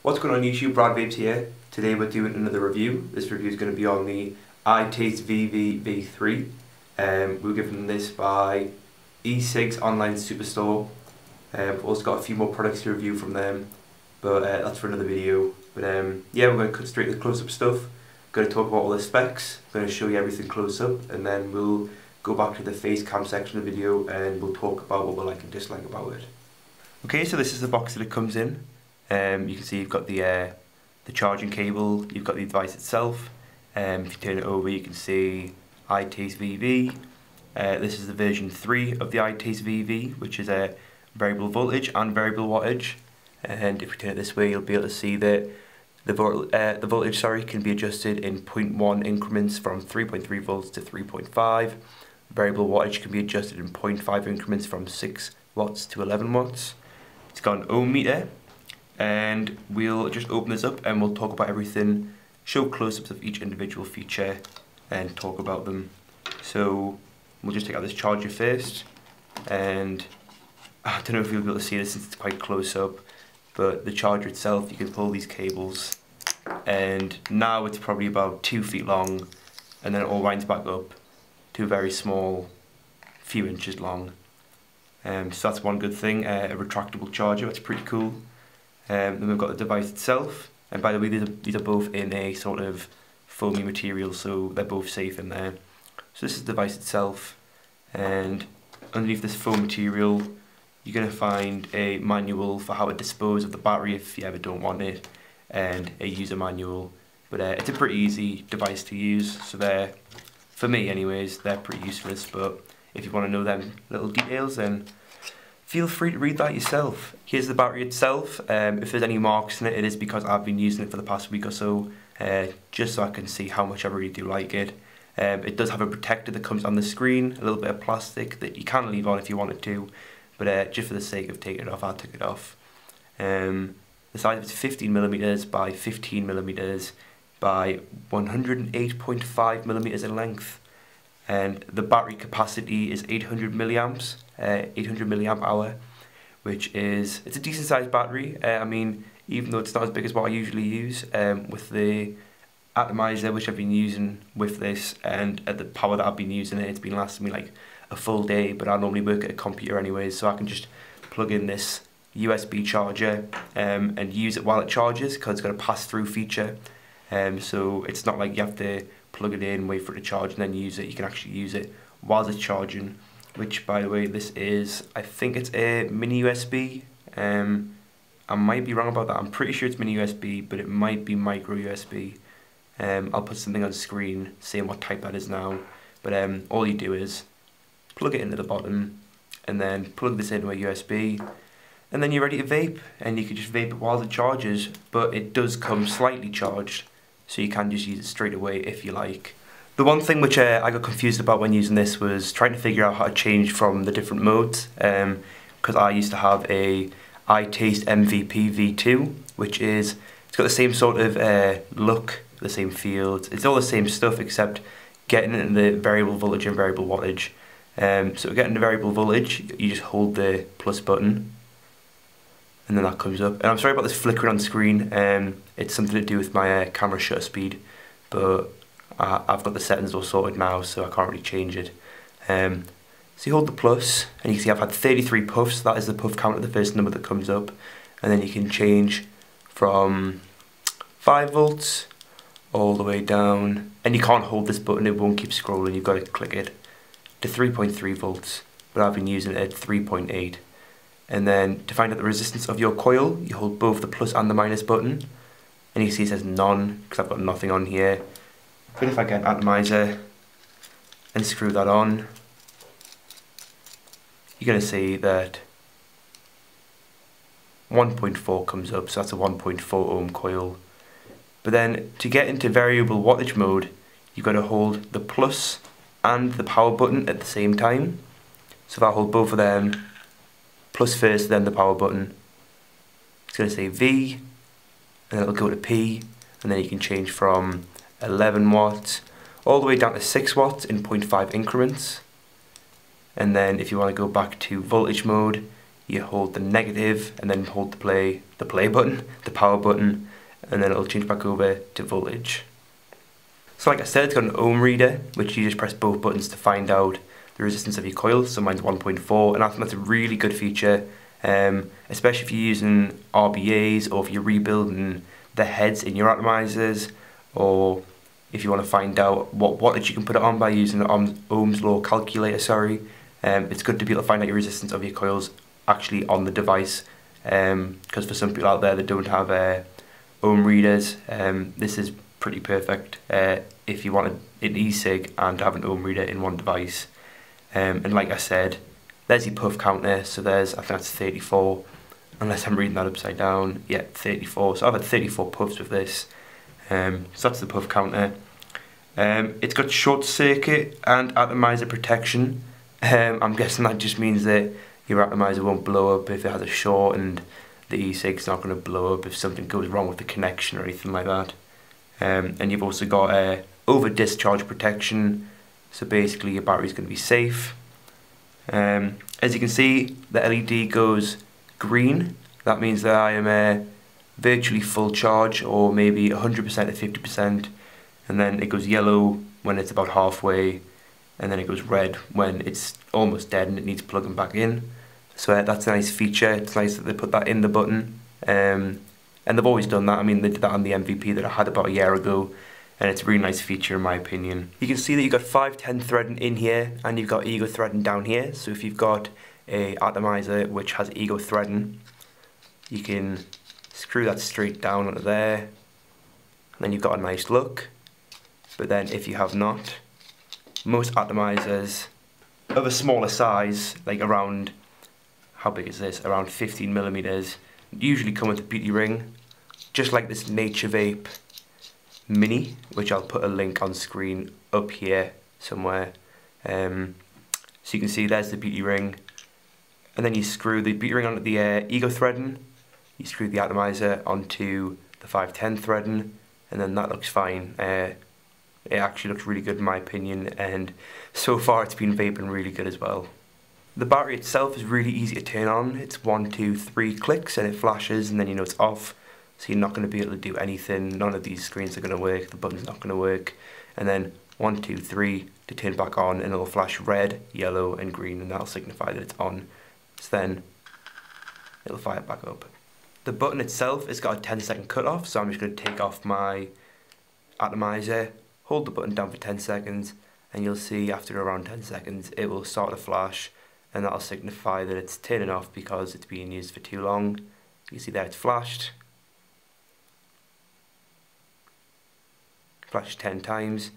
What's going on YouTube, Vapes here. Today we're doing another review. This review is going to be on the iTaste VV V3. We're given this by eCigs Online Superstore. We've also got a few more products to review from them, but that's for another video. But yeah, we're going to cut straight to the close-up stuff. Going to talk about all the specs, going to show you everything close up, and then we'll go back to the face cam section of the video and we'll talk about what we like and dislike about it. Okay, so this is the box that it comes in. You can see you've got the charging cable, you've got the device itself. If you turn it over, you can see iTaste VV. This is the version 3 of the iTaste VV, which is a variable voltage and variable wattage. And if we turn it this way, you'll be able to see that the voltage can be adjusted in 0.1 increments from 3.3 volts to 3.5. Variable wattage can be adjusted in 0.5 increments from 6 watts to 11 watts. It's got an ohm meter. And we'll just open this up and we'll talk about everything, show close-ups of each individual feature and talk about them. So we'll just take out this charger first, and I don't know if you'll be able to see this since it's quite close up, but the charger itself, you can pull these cables and now it's probably about 2 feet long, and then it all winds back up to a very small, few inches long. So that's one good thing, a retractable charger, that's pretty cool. Then we've got the device itself, and by the way these are both in a sort of foamy material, so they're both safe in there. So this is the device itself, and underneath this foam material you're going to find a manual for how to dispose of the battery if you ever don't want it, and a user manual. But it's a pretty easy device to use, so they're, for me anyways, they're pretty useless, but if you want to know them little details then feel free to read that yourself. Here's the battery itself. If there's any marks in it, it is because I've been using it for the past week or so, just so I can see how much I really do like it. It does have a protector that comes on the screen, a little bit of plastic that you can leave on if you wanted to, but just for the sake of taking it off, I took it off. The size of it is 15mm by 15mm by 108.5mm in length. And the battery capacity is 800 milliamps, 800 milliamp hour, which is, it's a decent sized battery. I mean, even though it's not as big as what I usually use, with the atomizer which I've been using with this, and at the power that I've been using it, it's been lasting me like a full day. But I normally work at a computer anyways, so I can just plug in this USB charger and use it while it charges, because it's got a pass-through feature. So it's not like you have to plug it in, wait for it to charge and then use it. You can actually use it while it's charging, which by the way this is, I think it's a mini USB. I might be wrong about that. I'm pretty sure it's mini USB, but it might be micro USB. I'll put something on screen saying what type that is now, but all you do is plug it into the bottom and then plug this into a USB, and then you're ready to vape, and you can just vape it while it charges. But it does come slightly charged, so you can just use it straight away if you like. The one thing which I got confused about when using this was trying to figure out how to change from the different modes, because I used to have a iTaste MVP V2, which is, it's got the same sort of look, the same fields, it's all the same stuff except getting in the variable voltage and variable wattage. So getting the variable voltage, you just hold the plus button and then that comes up. And I'm sorry about this flickering on screen, it's something to do with my camera shutter speed, but I've got the settings all sorted now, so I can't really change it. So you hold the plus, and you can see I've had 33 puffs. That is the puff count of the first number that comes up, and then you can change from 5 volts all the way down, and you can't hold this button, it won't keep scrolling, you've got to click it, to 3.3 volts, but I've been using it at 3.8. And then to find out the resistance of your coil, you hold both the plus and the minus button, and you see it says none because I've got nothing on here. But if I get an atomizer and screw that on, you're going to see that 1.4 comes up, so that's a 1.4 ohm coil. But then to get into variable wattage mode, you've got to hold the plus and the power button at the same time. So if I hold both of them, plus first, then the power button, it's going to say V, and then it'll go to P, and then you can change from 11 watts all the way down to 6 watts in 0.5 increments. And then if you want to go back to voltage mode, you hold the negative and then hold the play button, the power button, and then it'll change back over to voltage. So like I said, it's got an ohm reader, which you just press both buttons to find out the resistance of your coil. So mine's 1.4, and I think that's a really good feature, especially if you're using RBAs or if you're rebuilding the heads in your atomizers, or if you want to find out what wattage you can put it on by using an Ohm's law calculator, it's good to be able to find out your resistance of your coils actually on the device, because for some people out there that don't have ohm readers, this is pretty perfect if you want an e-cig and have an ohm reader in one device. And like I said, there's your puff counter, so I think that's 34, unless I'm reading that upside down. Yeah, 34, so I've had 34 puffs with this. So that's the puff counter. It's got short circuit and atomizer protection. I'm guessing that just means that your atomizer won't blow up if it has a short, and the e-cig's not going to blow up if something goes wrong with the connection or anything like that. And you've also got over discharge protection, so basically your battery's going to be safe. As you can see, the LED goes green. That means that I am virtually full charge, or maybe 100% to 50%, and then it goes yellow when it's about halfway, and then it goes red when it's almost dead and it needs plugging back in. So that's a nice feature. It's nice that they put that in the button, and they've always done that. I mean, they did that on the MVP that I had about a year ago, and it's a really nice feature in my opinion. You can see that you've got 510 threading in here, and you've got ego threading down here. So if you've got a atomizer which has ego threading, you can screw that straight down onto there, and then you've got a nice look. But then if you have not, most atomizers of a smaller size, like around, how big is this, around 15mm, usually come with a beauty ring, just like this NatureVape Mini, which I'll put a link on screen up here somewhere. So you can see there's the beauty ring, and then you screw the beauty ring onto the ego threading, you screw the atomizer onto the 510 threading, and then that looks fine. It actually looks really good in my opinion, and so far it's been vaping really good as well. The battery itself is really easy to turn on. It's 1, 2, 3 clicks and it flashes, and then you know it's off, so you're not going to be able to do anything. None of these screens are going to work, the button's not going to work. And then 1, 2, 3 to turn back on, and it'll flash red, yellow and green, and that'll signify that it's on. So then it'll fire back up. The button itself has got a 10-second cutoff, so I'm just going to take off my atomizer, hold the button down for 10 seconds, and you'll see after around 10 seconds it will start to flash, and that'll signify that it's turning off because it's being used for too long. You see there it's flashed. Flashed 10 times.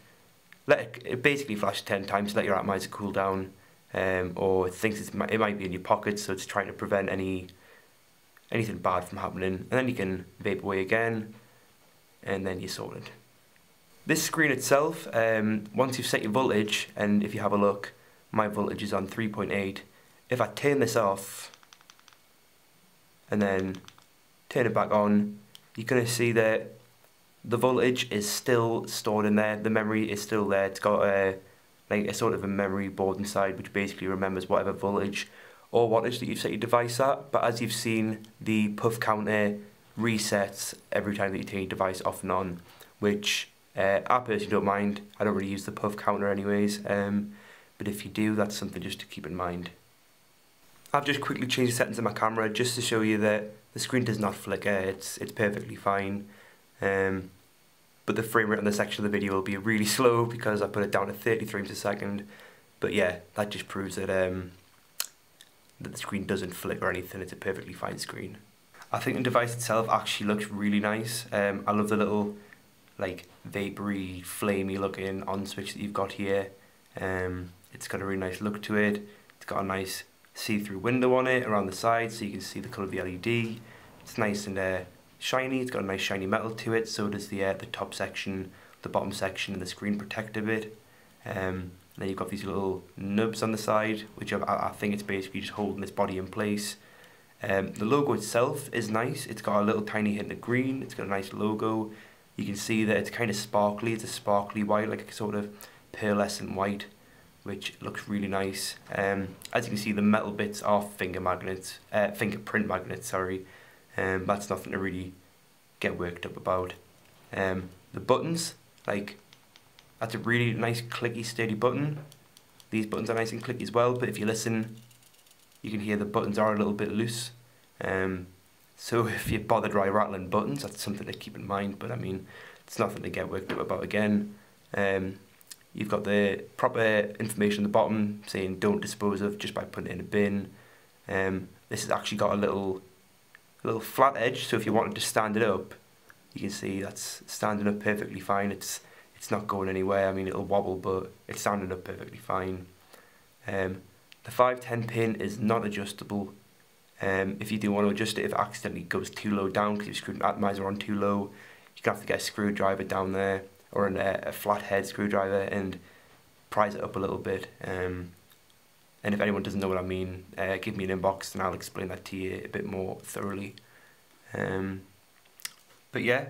It basically flashes 10 times to let your atomizer cool down, or it thinks it might be in your pocket, so it's trying to prevent anything bad from happening. And then you can vape away again, and then you're sorted. This screen itself, once you've set your voltage, and if you have a look, my voltage is on 3.8. If I turn this off and then turn it back on, you're going to see that the voltage is still stored in there. The memory is still there. It's got like a sort of a memory board inside, which basically remembers whatever voltage or wattage that you've set your device at. But as you've seen, the puff counter resets every time that you turn your device off and on, which I personally don't mind. I don't really use the puff counter anyways, but if you do, that's something just to keep in mind. I've just quickly changed the settings of my camera just to show you that the screen does not flicker. It's perfectly fine. But the frame rate on this section of the video will be really slow because I put it down to 30 frames a second. But yeah, that just proves that that the screen doesn't flicker or anything. It's a perfectly fine screen. I think the device itself actually looks really nice. I love the little like vapory, flamey looking on switch that you've got here. It's got a really nice look to it. It's got a nice see-through window on it around the side, so you can see the colour of the LED. It's nice and shiny. It's got a nice shiny metal to it. So does the top section, the bottom section, and the screen protector bit. And then you've got these little nubs on the side, which I think it's basically just holding this body in place. The logo itself is nice. It's got a little tiny hint of green. It's got a nice logo. You can see that it's kind of sparkly. It's a sparkly white, like a sort of pearlescent white. which looks really nice. As you can see, the metal bits are fingerprint magnets, sorry. That's nothing to really get worked up about. The buttons, like, that's a really nice clicky sturdy button. These buttons are nice and clicky as well, but if you listen, you can hear the buttons are a little bit loose. So if you bother dry rattling buttons, that's something to keep in mind, but I mean, it's nothing to get worked up about again. You've got the proper information at the bottom saying don't dispose of just by putting it in a bin. This has actually got a little flat edge, so if you wanted to stand it up, you can see that's standing up perfectly fine. It's not going anywhere. I mean, it'll wobble, but it's standing up perfectly fine. The 510 pin is not adjustable. If you do want to adjust it, if it accidentally goes too low down because you've screwed an atomizer on too low, you're going to have to get a screwdriver down there, or a flathead screwdriver, and prise it up a little bit. And if anyone doesn't know what I mean, give me an inbox and I'll explain that to you a bit more thoroughly. But yeah,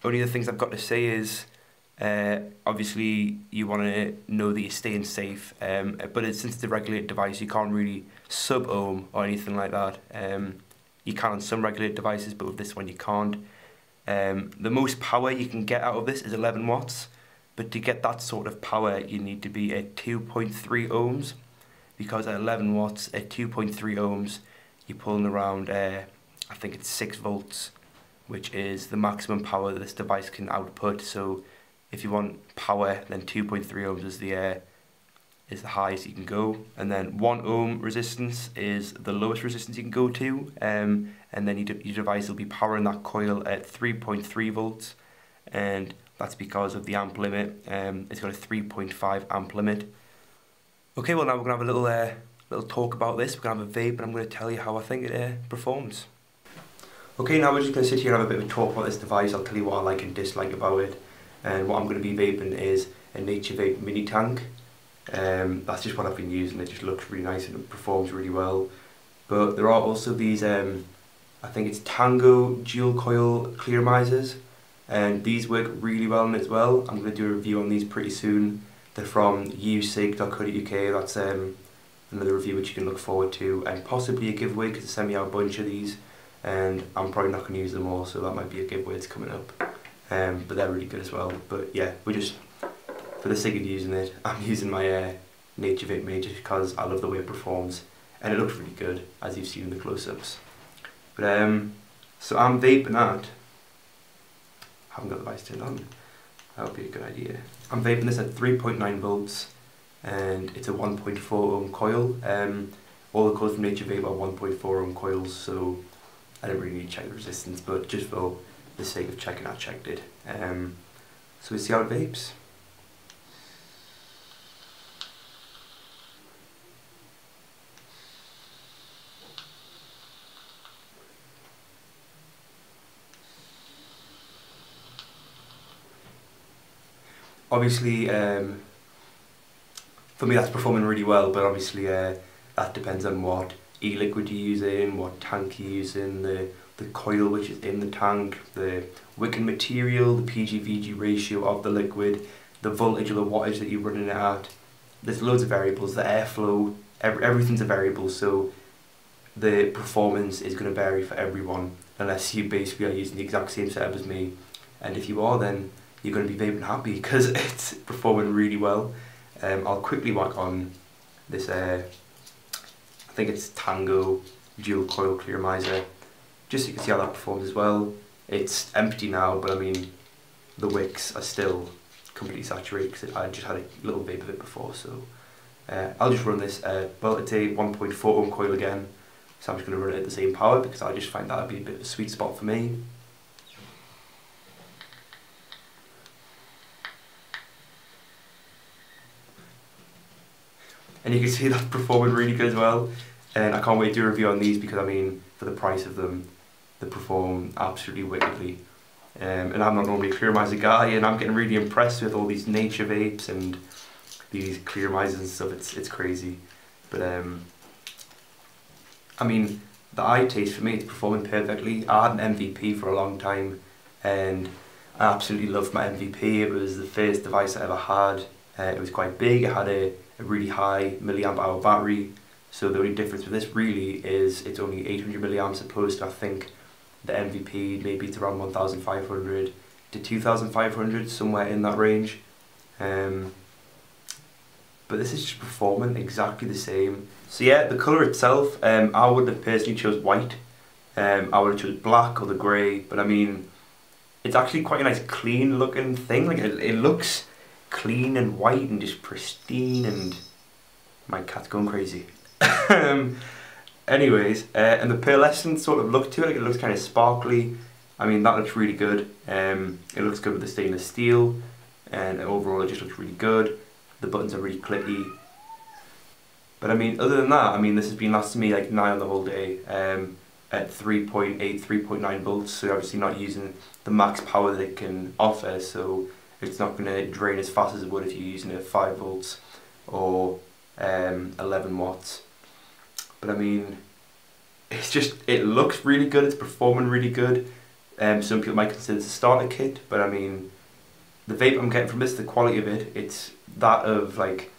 only the things I've got to say is, obviously you want to know that you're staying safe, but since it's a regulated device, you can't really sub-ohm or anything like that. You can on some regulated devices, but with this one you can't. The most power you can get out of this is 11 watts, but to get that sort of power you need to be at 2.3 ohms, because at 11 watts, at 2.3 ohms, you're pulling around, I think it's 6 volts, which is the maximum power that this device can output. So if you want power, then 2.3 ohms is the highest you can go, and then 1 ohm resistance is the lowest resistance you can go to, and then your device will be powering that coil at 3.3 volts, and that's because of the amp limit. It's got a 3.5 amp limit. Okay, well now we're going to have a little talk about this. We're going to have a vape and I'm going to tell you how I think it performs. Okay, now we're just going to sit here and have a bit of a talk about this device. I'll tell you what I like and dislike about it. And what I'm going to be vaping is a NatureVape mini tank. That's just what I've been using. It just looks really nice and it performs really well. But there are also these, I think it's Tango dual coil clearizers, and these work really well on it as well. I'm going to do a review on these pretty soon. They're from usig.co.uk. That's another review which you can look forward to, and possibly a giveaway because they sent me out a bunch of these, and I'm probably not going to use them all, so that might be a giveaway that's coming up. But they're really good as well. But yeah, we're just, for the sake of using it, I'm using my NatureVape Major because I love the way it performs, and it looks really good as you've seen in the close-ups. But so I'm vaping at, haven't got the lights turned on, that would be a good idea. I'm vaping this at 3.9 volts, and it's a 1.4 ohm coil. All the coils from NatureVape are 1.4 ohm coils, so I don't really need to check the resistance, but just for the sake of checking, I checked it. So we see how it vapes. Obviously, for me that's performing really well, but obviously that depends on what e-liquid you're using, what tank you're using, the coil which is in the tank, the wicking material, the PG-VG ratio of the liquid, the voltage or the wattage that you're running it at. There's loads of variables, the airflow, everything's a variable, so the performance is going to vary for everyone, unless you basically are using the exact same setup as me. And if you are, then you're going to be vaping happy because it's performing really well. I'll quickly whack on this, I think it's Tango dual coil clearizer, just so you can see how that performs as well. It's empty now, but I mean the wicks are still completely saturated because I just had a little vape of it before. So I'll just run this, well, it's a 1.4 ohm coil again, so I'm just going to run it at the same power because I just find that would be a bit of a sweet spot for me. And you can see that's performing really good as well, and I can't wait to do a review on these because I mean for the price of them they perform absolutely wickedly. And I'm not normally a clearizer guy, and I'm getting really impressed with all these NatureVapes and these clearizers and stuff. It's crazy. But I mean the iTaste for me, it's performing perfectly. I had an MVP for a long time and I absolutely loved my MVP. It was the first device I ever had. It was quite big. It had a a really high milliamp hour battery. So the only difference with this really is it's only 800 milliamps opposed to, I think, the MVP, maybe it's around 1,500 to 2,500, somewhere in that range. But this is just performing exactly the same. So yeah, the colour itself, I would have personally chose white. I would have chose black or the grey, but I mean, it's actually quite a nice clean looking thing. Like it looks clean and white and just pristine, and my cat's going crazy. Anyways, and the pearlescent sort of look to it, like it looks kind of sparkly. I mean, that looks really good. It looks good with the stainless steel, and overall it just looks really good. The buttons are really clicky. But I mean, other than that, I mean, this has been lasting me like nigh on the whole day, at 3.8, 3.9 volts, so obviously not using the max power that it can offer, so it's not going to drain as fast as it would if you're using it at 5 volts or 11 watts. But I mean, it's just, it looks really good, it's performing really good. Some people might consider this a starter kit, but I mean, the vape I'm getting from this, the quality of it, it's that of like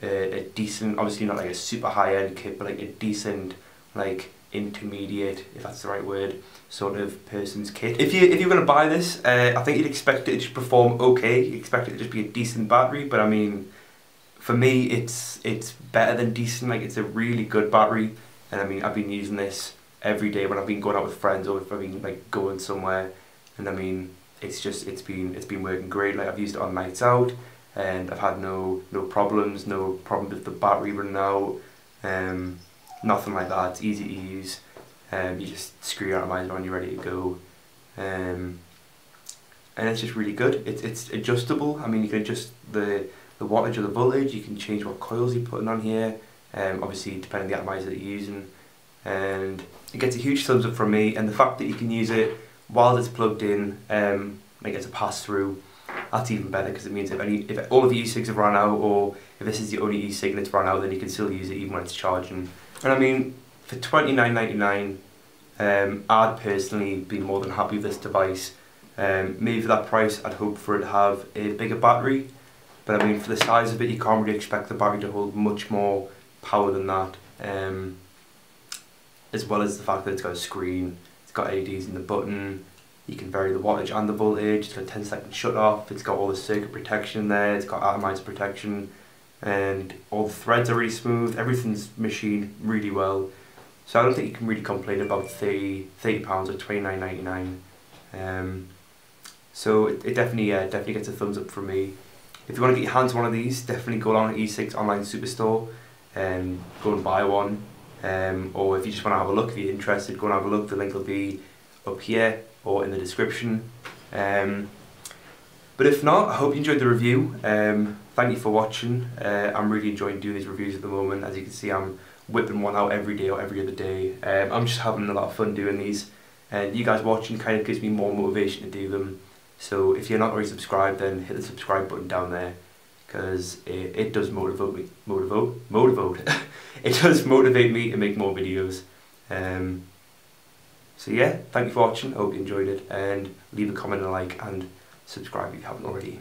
a decent, obviously not like a super high end kit, but like a decent, like intermediate, if that's the right word, sort of person's kit. If you're going to buy this, I think you'd expect it to perform okay, you expect it to just be a decent battery, but I mean, for me it's better than decent. Like, it's a really good battery, and I mean, I've been using this every day when I've been going out with friends, or if I've been like going somewhere, and I mean, it's been working great. Like, I've used it on nights out and I've had no problems with the battery running out, nothing like that. It's easy to use. You just screw your atomizer on, you're ready to go, and it's just really good. It's adjustable. I mean, you can adjust the wattage or the voltage. You can change what coils you're putting on here, obviously depending on the atomizer that you're using, and it gets a huge thumbs up from me. And the fact that you can use it while it's plugged in, like as a pass through, that's even better, because it means if all of your e-cigs have run out, or if this is the only e-cig that's run out, then you can still use it even when it's charging. And I mean, for $29.99, I'd personally be more than happy with this device. Maybe for that price, I'd hope for it to have a bigger battery, but I mean, for the size of it, you can't really expect the battery to hold much more power than that. As well as the fact that it's got a screen, it's got LEDs in the button, you can vary the wattage and the voltage, it's got a 10-second shut off, it's got all the circuit protection there, it's got atomizer protection, and all the threads are really smooth, everything's machined really well. So I don't think you can really complain about £30 or $29.99. So it definitely gets a thumbs up from me. If you want to get your hands on one of these, definitely go on E6 online superstore and go and buy one. Or if you just want to have a look, if you're interested, go and have a look. The link will be up here or in the description. But if not, I hope you enjoyed the review. Thank you for watching. I'm really enjoying doing these reviews at the moment. As you can see, I'm whipping one out every day or every other day. I'm just having a lot of fun doing these, and you guys watching kind of gives me more motivation to do them. So if you're not already subscribed, then hit the subscribe button down there, because it does motivate me. It does motivate me to make more videos. So yeah, thank you for watching. I hope you enjoyed it, and leave a comment, and a like, and subscribe if you haven't already.